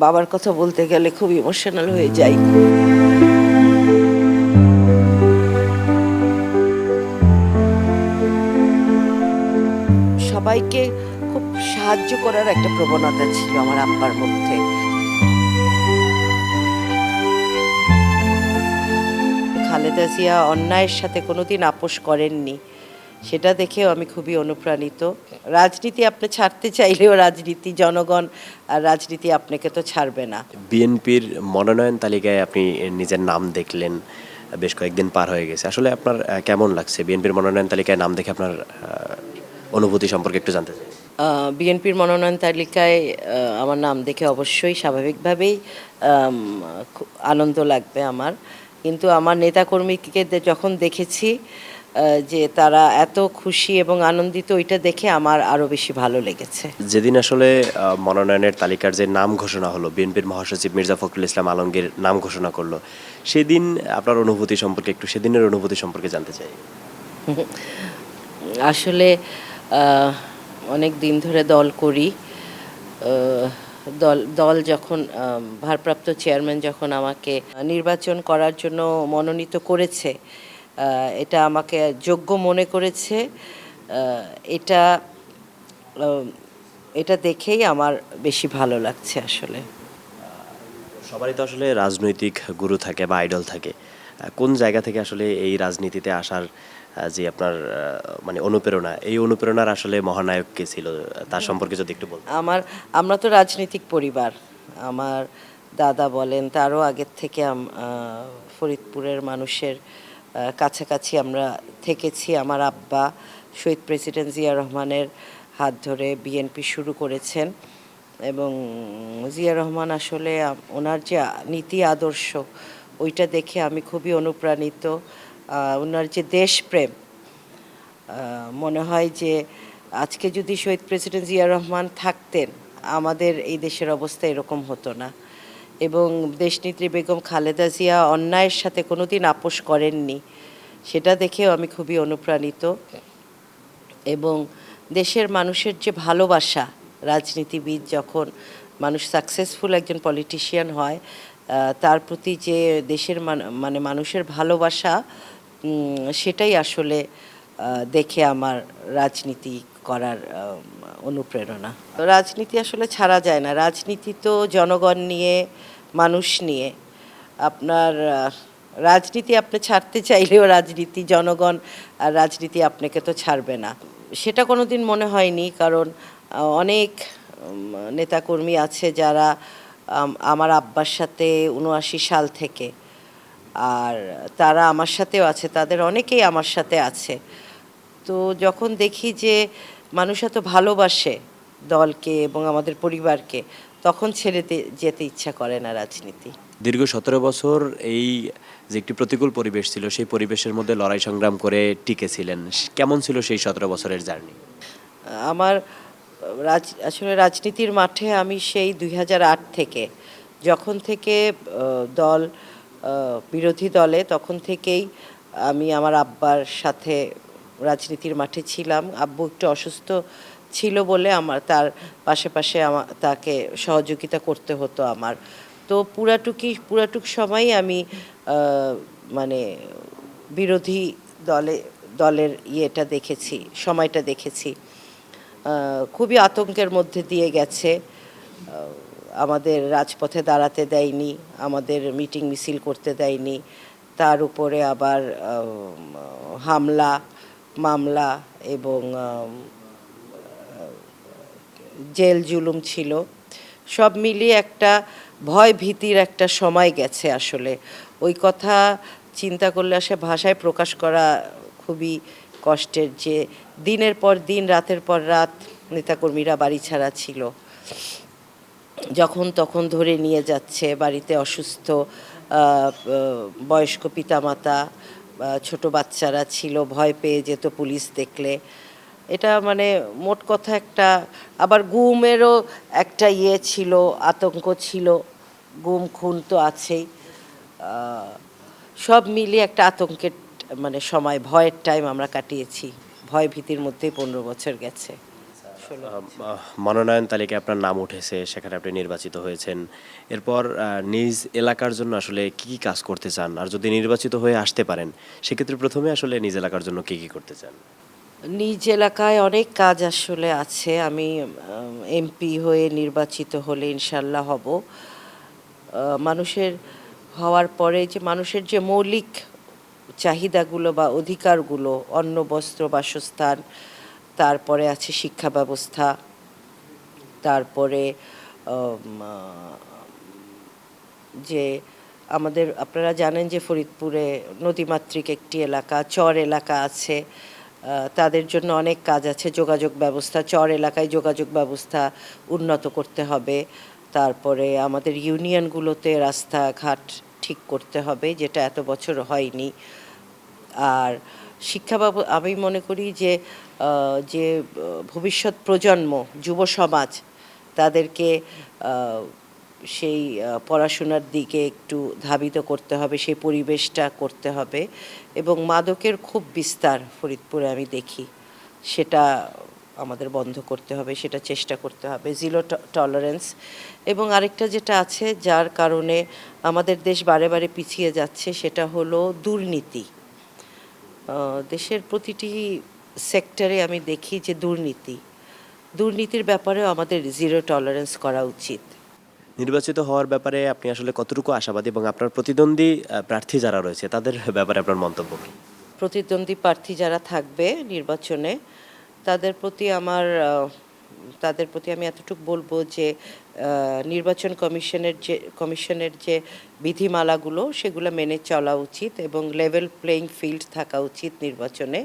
বাবার কথা বলতে গেলে খুব ইমোশনাল হয়ে যাই। সবাইকে খুব সাহায্য করার একটা প্রবণতা ছিল আমার আব্বার মধ্যে। খালেদা জিয়া অন্যায়ের সাথে কোনোদিন আপোস করেননি, সেটা দেখেও আমি খুবই অনুপ্রাণিত। রাজনীতি আপনি ছাড়তে চাইলেও রাজনীতি জনগণ আর রাজনীতি আপনাকে তো ছাড়বে না। বিএনপির মনোনয়ন তালিকায় আপনি নিজের নাম দেখলেন, বেশ কয়েকদিন পার হয়ে গেছে। আসলে আপনার কেমন লাগছে বিএনপির মনোনয়ন তালিকায় নাম দেখে আপনার অনুভূতি সম্পর্কে একটু জানতে চাই। বিএনপির মনোনয়ন তালিকায় আমার নাম দেখে অবশ্যই স্বাভাবিকভাবেই আনন্দ লাগবে আমার। কিন্তু আমার নেতাকর্মীকে যখন দেখেছি যে তারা এত খুশি এবং আনন্দিত, ওইটা দেখে আমার আরও বেশি ভালো লেগেছে। যেদিন আসলে মনোনয়নের তালিকার যে নাম ঘোষণা হলো, বিএনপির মহাসচিব মির্জা ফখরুল ইসলাম আলমগীর নাম ঘোষণা করলো, সেদিন আপনার অনুভূতি সম্পর্কে একটু সেদিনের অনুভূতি সম্পর্কে জানতে চাই। আসলে অনেক দিন ধরে দল করি। আহ, দল যখন ভারপ্রাপ্ত চেয়ারম্যান যখন আমাকে নির্বাচন করার জন্য মনোনীত করেছে, এটা আমাকে যোগ্য মনে করেছে। এটা এটা দেখেই আমার বেশি ভালো লাগছে আসলে। সবারই তো আসলে রাজনৈতিক গুরু থাকে বা আইডল থাকে। কোন জায়গা থেকে আসলে এই রাজনীতিতে আসার যে আপনার মানে অনুপ্রেরণা, এই অনুপ্রেরণার আসলে মহানায়ক কে ছিল? তার সম্পর্কে যদি একটু বলতেন। আমরা তো রাজনৈতিক পরিবার। আমার দাদা বলেন, তারও আগের থেকে ফরিদপুরের মানুষের কাছাকাছি আমরা থেকেছি। আমার আব্বা শহীদ প্রেসিডেন্ট জিয়া রহমানের হাত ধরে বিএনপি শুরু করেছেন এবং জিয়া রহমান আসলে ওনার যে নীতি আদর্শ, ওইটা দেখে আমি খুবই অনুপ্রাণিত। ওনার যে দেশপ্রেম, মনে হয় যে আজকে যদি শহীদ প্রেসিডেন্ট জিয়া রহমান থাকতেন, আমাদের এই দেশের অবস্থা এরকম হতো না। এবং দেশনেত্রী বেগম খালেদা জিয়া অন্যায়ের সাথে কোনোদিন আপোস করেননি, সেটা দেখেও আমি খুবই অনুপ্রাণিত। এবং দেশের মানুষের যে ভালোবাসা, রাজনীতিবিদ যখন মানুষ সাকসেসফুল একজন পলিটিশিয়ান হয়, তার প্রতি যে দেশের মানে মানুষের ভালোবাসা, সেটাই আসলে দেখে আমার রাজনীতি করার অনুপ্রেরণা। রাজনীতি আসলে ছাড়া যায় না। রাজনীতি তো জনগণ নিয়ে, মানুষ নিয়ে। আপনার রাজনীতি আপনি ছাড়তে চাইলেও রাজনীতি জনগণ আর রাজনীতি আপনাকে তো ছাড়বে না, সেটা কোনো দিন মনে হয়নি। কারণ অনেক নেতাকর্মী আছে যারা আমার আব্বার সাথে ৭৯ সাল থেকে, আর তারা আমার সাথেও আছে, তাদের অনেকেই আমার সাথে আছে। তো যখন দেখি যে মানুষ এত ভালোবাসে দলকে এবং আমাদের পরিবারকে, তখন ছেড়ে যেতে ইচ্ছা করে না রাজনীতি। দীর্ঘ ১৭ বছর এই যে একটি প্রতিকূল পরিবেশ ছিল, সেই পরিবেশের মধ্যে লড়াই সংগ্রাম করে টিকেছিলেন। কেমন ছিল সেই ১৭ বছরের জার্নি? আমার আসলে রাজনীতির মাঠে আমি সেই ২০০৮ থেকে, যখন থেকে দল বিরোধী দলে, তখন থেকেই আমি আমার আব্বার সাথে রাজনীতির মাঠে ছিলাম। আব্বু একটু অসুস্থ ছিল বলে আমার তার পাশে তাকে সহযোগিতা করতে হতো আমার। তো পুরাটুক সময়ই আমি মানে বিরোধী দলের ইয়েটা দেখেছি, সময়টা দেখেছি। খুবই আতঙ্কের মধ্যে দিয়ে গেছে। আমাদের রাজপথে দাঁড়াতে দেয়নি, আমাদের মিটিং মিছিল করতে দেয়নি। তার উপরে আবার হামলা, মামলা এবং জেল জুলুম ছিল। সব মিলিয়ে একটা ভয় ভীতির একটা সময় গেছে আসলে। ওই কথা চিন্তা করলে আসলে ভাষায় প্রকাশ করা খুবই কষ্টের, যে দিনের পর দিন, রাতের পর রাত নেতাকর্মীরা বাড়ি ছাড়া ছিল। যখন তখন ধরে নিয়ে যাচ্ছে, বাড়িতে অসুস্থ বয়স্ক পিতামাতা, ছোট বাচ্চারা ছিল, ভয় পেয়ে যেত পুলিশ দেখলে। এটা মানে মোট কথা একটা, আবার গুমেরও একটা ইয়ে ছিল, আতঙ্ক ছিল। গুম খুন তো আছেই। সব মিলিয়ে একটা আতঙ্কের মানে সময়, ভয়ের টাইম আমরা কাটিয়েছি। ভয় ভীতির মধ্যেই ১৫ বছর গেছে। মনোনয়ন তালিকায় আপনার নাম উঠেছে, সেখানে আপনি নির্বাচিত হয়েছেন। এরপর নিজ এলাকার জন্য আসলে কি কি কাজ করতে চান, আর যদি নির্বাচিত হয়ে আসতে পারেন সেক্ষেত্রে প্রথমে আসলে নিজ এলাকার জন্য কি কি করতে চান? নিজ এলাকায় অনেক কাজ আসলে আছে। আমি এমপি হয়ে নির্বাচিত হলে ইনশাল্লাহ হব। মানুষের হওয়ার পরে যে মানুষের যে মৌলিক চাহিদাগুলো বা অধিকারগুলো, অন্ন, বস্ত্র, বাসস্থান, তারপরে আছে শিক্ষা ব্যবস্থা, তারপরে আম, আহ, যে আমাদের আপনারা জানেন যে ফরিদপুরে নদীমাতৃক একটি এলাকা, চর এলাকা আছে। তাদের জন্য অনেক কাজ আছে। যোগাযোগ ব্যবস্থা, চর এলাকায় যোগাযোগ ব্যবস্থা উন্নত করতে হবে। তারপরে আমাদের ইউনিয়নগুলোতে রাস্তাঘাট ঠিক করতে হবে, যেটা এত বছর হয়নি। আর আমি মনে করি যে ভবিষ্যৎ প্রজন্ম, যুব সমাজ, তাদেরকে সেই পড়াশোনার দিকে একটু ধাবিত করতে হবে, সেই পরিবেশটা করতে হবে। এবং মাদকের খুব বিস্তার ফরিদপুরে আমি দেখি, সেটা আমাদের বন্ধ করতে হবে, সেটা চেষ্টা করতে হবে, জিরো টলারেন্স। এবং আরেকটা যেটা আছে যার কারণে আমাদের দেশ বারে বারে পিছিয়ে যাচ্ছে, সেটা হলো দুর্নীতি। দেশের প্রতিটি সেক্টরে আমি দেখি যে দুর্নীতির ব্যাপারেও আমাদের জিরো টলারেন্স করা উচিত। নির্বাচিত হওয়ার ব্যাপারে আপনি আসলে কতটুকু আশাবাদী, এবং আপনার প্রতিদ্বন্দ্বী প্রার্থী যারা রয়েছে তাদের ব্যাপারে আপনার মন্তব্য কি? প্রতিদ্বন্দ্বী প্রার্থী যারা থাকবে নির্বাচনে, তাদের প্রতি আমার তাদের প্রতি আমি এতটুকু বলবো যে নির্বাচন কমিশনের যে বিধিমালাগুলো, সেগুলো মেনে চলা উচিত এবং লেভেল প্লেইং ফিল্ড থাকা উচিত নির্বাচনে।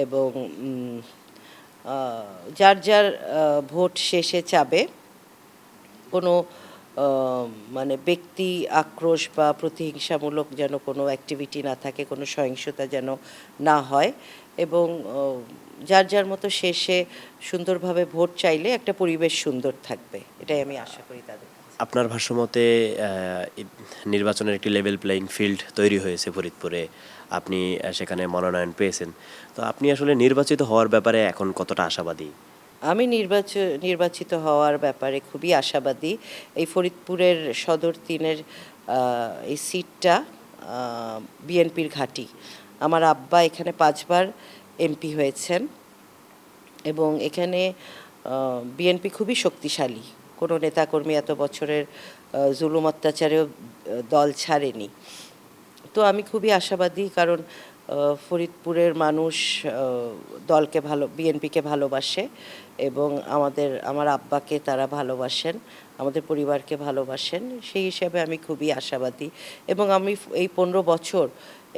এবং যার যার ভোট শেষে চাবে, কোনো মানে ব্যক্তি আক্রোশ বা প্রতিহিংসামূলক যেন কোনো অ্যাক্টিভিটি না থাকে, কোনো সহিংসতা যেন না হয়। এবং যার যার মতো শেষে সুন্দরভাবে ভোট চাইলে একটা পরিবেশ সুন্দর থাকবে, এটাই আমি আশা করি তাদের। আপনার ভাষ্যমতে নির্বাচনের একটি লেভেল প্লেইং ফিল্ড তৈরি হয়েছে ফরিদপুরে, আপনি সেখানে মনোনয়ন পেয়েছেন, তো আপনি আসলে নির্বাচিত হওয়ার ব্যাপারে এখন কতটা আশাবাদী? আমি নির্বাচিত হওয়ার ব্যাপারে খুবই আশাবাদী। এই ফরিদপুরের সদর ৩-এর এই সিটটা বিএনপির ঘাঁটি। আমার আব্বা এখানে ৫ বার এমপি হয়েছেন এবং এখানে বিএনপি খুবই শক্তিশালী। কোনো নেতাকর্মী এত বছরের জুলুম অত্যাচারেও দল ছাড়েনি। তো আমি খুবই আশাবাদী, কারণ ফরিদপুরের মানুষ বিএনপিকে ভালোবাসে এবং আমার আব্বাকে তারা ভালোবাসেন, আমাদের পরিবারকে ভালোবাসেন। সেই হিসাবে আমি খুবই আশাবাদী এবং আমি এই ১৫ বছর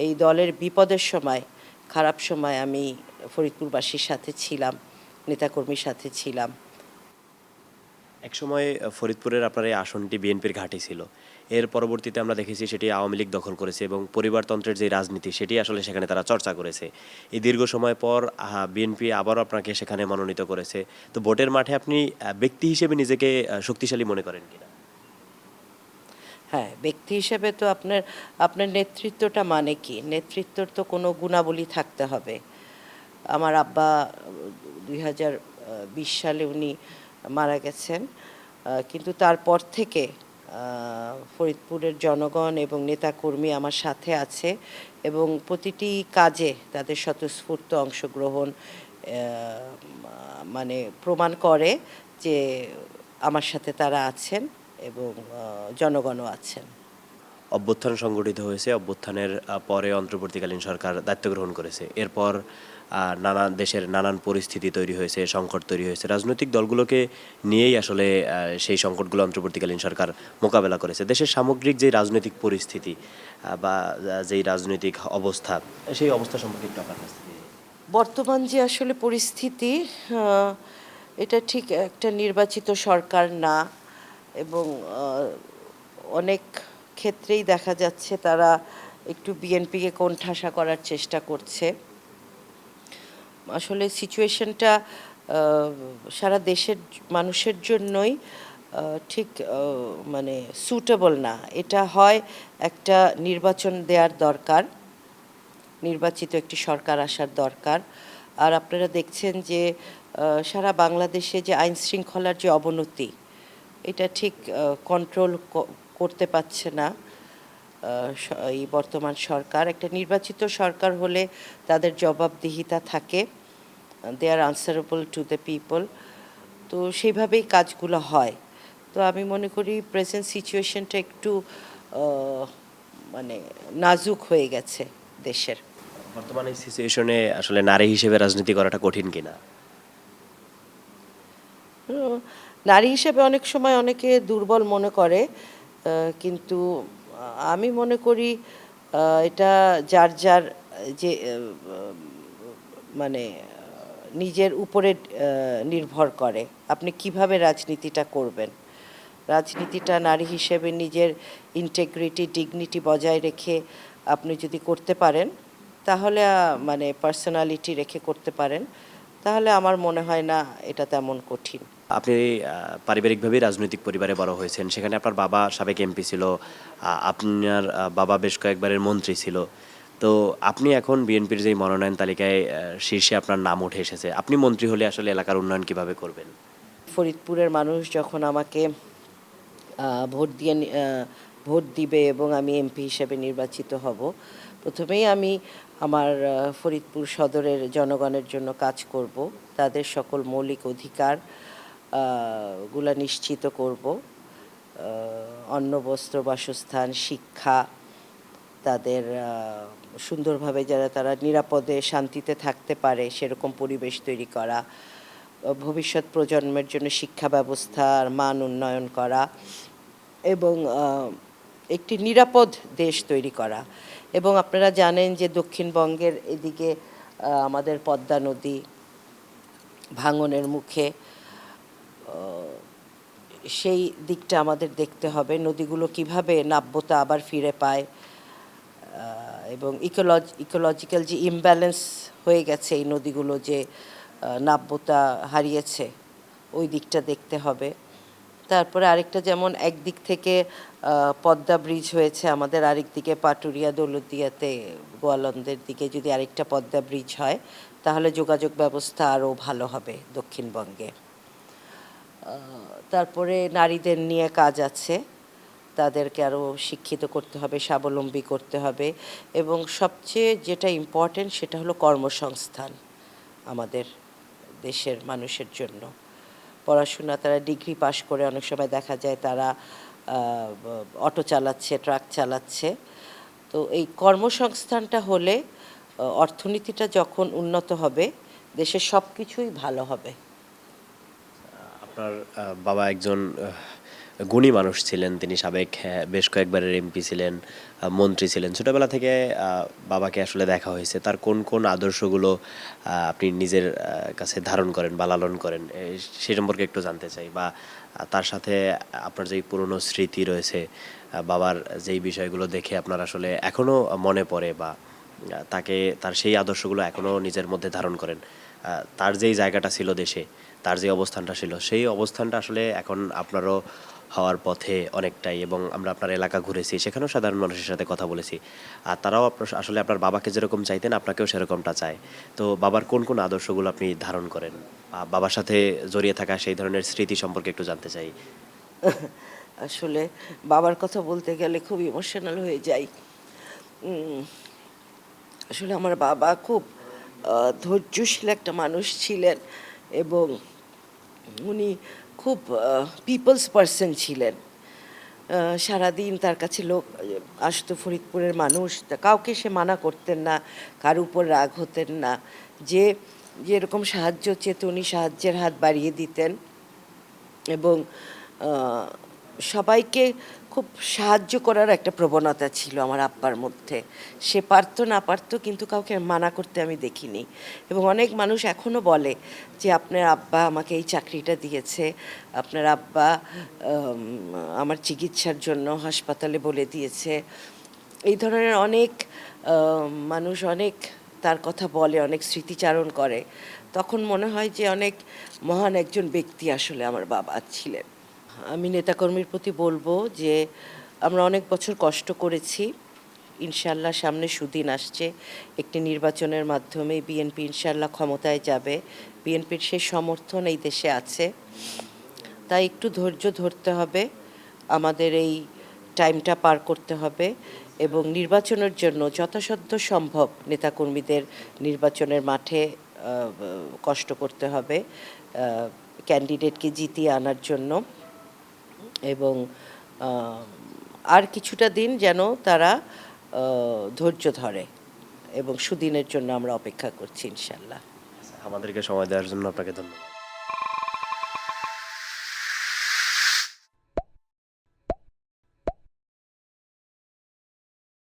এই দলের বিপদের সময়, খারাপ সময় আমি ফরিদপুরবাসীর সাথে ছিলাম, নেতাকর্মীর সাথে ছিলাম। একসময় ফরিদপুরের আপনার এই আসনটি বিএনপির ঘাঁটি ছিল, এর পরবর্তীতে আমরা দেখেছি সেটি আওয়ামী লীগ দখল করেছে এবং পরিবারতন্ত্রের যে রাজনীতি সেটি আসলে সেখানে তারা চর্চা করেছে। এই দীর্ঘ সময় পর বিএনপি আবারও আপনাকে সেখানে মনোনীত করেছে, তো ভোটের মাঠে আপনি ব্যক্তি হিসেবে নিজেকে শক্তিশালী মনে করেন কিনা? হ্যাঁ, ব্যক্তি হিসেবে তো আপনার নেতৃত্বটা মানে কি? নেতৃত্বর তো কোনো গুণাবলী থাকতে হবে। আমার আব্বা ২০২০ সালে উনি মারা গেছেন। কিন্তু তারপর থেকে ফরিদপুরের জনগণ এবং নেতাকর্মী আমার সাথে আছে এবং প্রতিটি কাজে তাদের স্বতঃস্ফূর্ত অংশগ্রহণ মানে প্রমাণ করে যে আমার সাথে তারা আছেন এবং জনগণও আছেন। অভ্যুত্থান সংগঠিত হয়েছে, অভ্যুত্থানের পরে অন্তর্বর্তীকালীন সরকার দায়িত্ব গ্রহণ করেছে। এরপর দেশের নানান পরিস্থিতি তৈরি হয়েছে, সংকট তৈরি হয়েছে, রাজনৈতিক দলগুলোকে নিয়েই আসলে সেই সংকটগুলো অন্তর্বর্তীকালীন সরকার মোকাবেলা করেছে। দেশের সামগ্রিক যে রাজনৈতিক পরিস্থিতি বা যেই রাজনৈতিক অবস্থা, সেই অবস্থা সম্পর্কে একটু আপনার কাছ থেকে। বর্তমান যে আসলে পরিস্থিতি, এটা ঠিক একটা নির্বাচিত সরকার না এবং অনেক ক্ষেত্রেই দেখা যাচ্ছে তারা একটু বিএনপিকে কোণঠাসা করার চেষ্টা করছে। আসলে সিচুয়েশনটা সারা দেশের মানুষের জন্যই ঠিক মানে সুটেবল না। এটা হয় একটা নির্বাচন দেওয়ার দরকার, নির্বাচিত একটি সরকার আসার দরকার। আর আপনারা দেখছেন যে সারা বাংলাদেশে যে আইন শৃঙ্খলার যে অবনতি, এটা ঠিক কন্ট্রোল করতে পারছে না এই বর্তমান সরকার। একটা নির্বাচিত সরকার হলে তাদের জবাবদিহিতা থাকে, দে আর আনসারেবল টু দ্য পিপল, তো সেইভাবেই কাজগুলো হয়। তো আমি মনে করি প্রেজেন্ট সিচুয়েশনটা একটু মানে নাজুক হয়ে গেছে দেশের। বর্তমানে এই সিচুয়েশনে আসলে নারী হিসেবে রাজনীতি করাটা কঠিন কিনা? উম, নারী হিসেবে অনেক সময় অনেকে দুর্বল মনে করে, কিন্তু আমি মনে করি এটা যার যার যে মানে নিজের উপরে নির্ভর করে আপনি কিভাবে রাজনীতিটা করবেন। রাজনীতিটা নারী হিসেবে নিজের ইন্টেগ্রিটি ডিগনিটি বজায় রেখে আপনি যদি করতে পারেন, তাহলে মানে পার্সোনালিটি রেখে করতে পারেন, তাহলে আমার মনে হয় না এটা তেমন কঠিন। আপনি পারিবারিকভাবেই রাজনৈতিক পরিবারে বড় হয়েছেন। সেখানে আপনার বাবা সাবেক এমপি ছিল। আপনার বাবা বেশ কয়েকবারের মন্ত্রী ছিল। তো আপনি এখন বিএনপির যেই মনোনয়ন তালিকায় শীর্ষে আপনার নাম উঠে এসেছে। আপনি মন্ত্রী হলে আসলে এলাকার উন্নয়ন কিভাবে করবেন? ফরিদপুরের মানুষ যখন আমাকে ভোট দিয়ে ভোট দিবে এবং আমি এমপি হিসেবে নির্বাচিত হব, প্রথমেই আমি আমার ফরিদপুর সদরের জনগণের জন্য কাজ করব, তাদের সকল মৌলিক অধিকার গুলা নিশ্চিত করব, অন্ন বস্ত্র বাসস্থান শিক্ষা, তাদের সুন্দরভাবে যারা তারা নিরাপদে শান্তিতে থাকতে পারে সেরকম পরিবেশ তৈরি করা, ভবিষ্যৎ প্রজন্মের জন্য শিক্ষা ব্যবস্থার মান উন্নয়ন করা এবং একটি নিরাপদ দেশ তৈরি করা। এবং আপনারা জানেন যে দক্ষিণবঙ্গের এদিকে আমাদের পদ্মা নদী ভাঙনের মুখে, সেই দিকটা আমাদের দেখতে হবে, নদীগুলো কিভাবে নাব্যতা আবার ফিরে পায় এবং ইকোলজিক্যাল যে ইমব্যালেন্স হয়ে গেছে এই নদীগুলো যে নাব্যতা হারিয়েছে, ওই দিকটা দেখতে হবে। তারপরে আরেকটা, যেমন একদিক থেকে পদ্মা ব্রিজ হয়েছে আমাদের, আরেক দিকে পাটুরিয়া দৌলতদিয়াতে গোয়ালন্দের দিকে যদি আরেকটা পদ্মা ব্রিজ হয়, তাহলে যোগাযোগ ব্যবস্থা আরও ভালো হবে দক্ষিণবঙ্গে। তারপরে নারীদের নিয়ে কাজ আছে, তাদেরকে আরও শিক্ষিত করতে হবে, স্বাবলম্বী করতে হবে এবং সবচেয়ে যেটা ইম্পর্টেন্ট সেটা হলো কর্মসংস্থান আমাদের দেশের মানুষের জন্য। পড়াশোনা, তারা ডিগ্রি পাশ করে অনেক সময় দেখা যায় তারা অটো চালাচ্ছে, ট্রাক চালাচ্ছে। তো এই কর্মসংস্থানটা হলে অর্থনীতিটা যখন উন্নত হবে, দেশের সব কিছুই ভালো হবে। আপনার বাবা একজন গুণী মানুষ ছিলেন। তিনি সাবেক বেশ কয়েকবারের এমপি ছিলেন, মন্ত্রী ছিলেন। ছোটবেলা থেকে বাবাকে আসলে দেখা হয়েছে। তার কোন কোন আদর্শগুলো আপনি নিজের কাছে ধারণ করেন বা লালন করেন, সে সম্পর্কে একটু জানতে চাই। বা তার সাথে আপনার যেই পুরনো স্মৃতি রয়েছে, বাবার যেই বিষয়গুলো দেখে আপনার আসলে এখনো মনে পড়ে, বা তাকে তার সেই আদর্শগুলো এখনো নিজের মধ্যে ধারণ করেন। তার যেই জায়গাটা ছিল দেশে, তার যে অবস্থানটা ছিল, সেই অবস্থানটা আসলে এখন আপনারও হওয়ার পথে অনেকটাই। এবং আমরা আপনার এলাকা ঘুরেছি, সেখানেও সাধারণ মানুষের সাথে কথা বলেছি। আর তারাও আসলে আপনার বাবাকে যেরকম চাইতেন আপনাকেও সেরকমটা চায়। তো বাবার কোন কোন আদর্শগুলো আপনি ধারণ করেন? বাবার সাথে জড়িয়ে থাকা সেই ধরনের স্মৃতি সম্পর্কে একটু জানতে চাই। আসলে বাবার কথা বলতে গেলে খুব ইমোশনাল হয়ে যাই। উম, আসলে আমার বাবা খুব ধৈর্যশীল একটা মানুষ ছিলেন এবং উনি খুব পিপলস পারসন ছিলেন। সারাদিন তার কাছে লোক আসতো, ফরিদপুরের মানুষ, তা কাউকে সে মানা করতেন না, কার উপর রাগ হতেন না, যে যেরকম সাহায্য চেত উনি সাহায্যের হাত বাড়িয়ে দিতেন এবং সবাইকে খুব সাহায্য করার একটা প্রবণতা ছিল আমার আব্বার মধ্যে। সে পারতো না পারতো, কিন্তু কাউকে মানা করতে আমি দেখিনি। এবং অনেক মানুষ এখনও বলে যে আপনার আব্বা আমাকে এই চাকরিটা দিয়েছে, আপনার আব্বা আমার চিকিৎসার জন্য হাসপাতালে বলে দিয়েছে। এই ধরনের অনেক মানুষ অনেক তার কথা বলে, অনেক স্মৃতিচারণ করে। তখন মনে হয় যে অনেক মহান একজন ব্যক্তি আসলে আমার বাবা ছিলেন। আমি নেতাকর্মীর প্রতি বলবো যে আমরা অনেক বছর কষ্ট করেছি, ইনশাল্লাহ সামনে সুদিন আসছে, একটি নির্বাচনের মাধ্যমে বিএনপি ইনশাল্লাহ ক্ষমতায় যাবে। বিএনপির সেই সমর্থন এই দেশে আছে, তাই একটু ধৈর্য ধরতে হবে, আমাদের এই টাইমটা পার করতে হবে এবং নির্বাচনের জন্য যথাসাধ্য সম্ভব নেতাকর্মীদের নির্বাচনের মাঠে কষ্ট করতে হবে ক্যান্ডিডেটকে জিতিয়ে আনার জন্য। এবং আর কিছুটা দিন যেন তারা ধৈর্য ধরে এবং সুদিনের জন্য আমরা অপেক্ষা করছি ইনশাল্লাহ। আমাদেরকে সময় দেওয়ার জন্য আপনাকে ধন্যবাদ।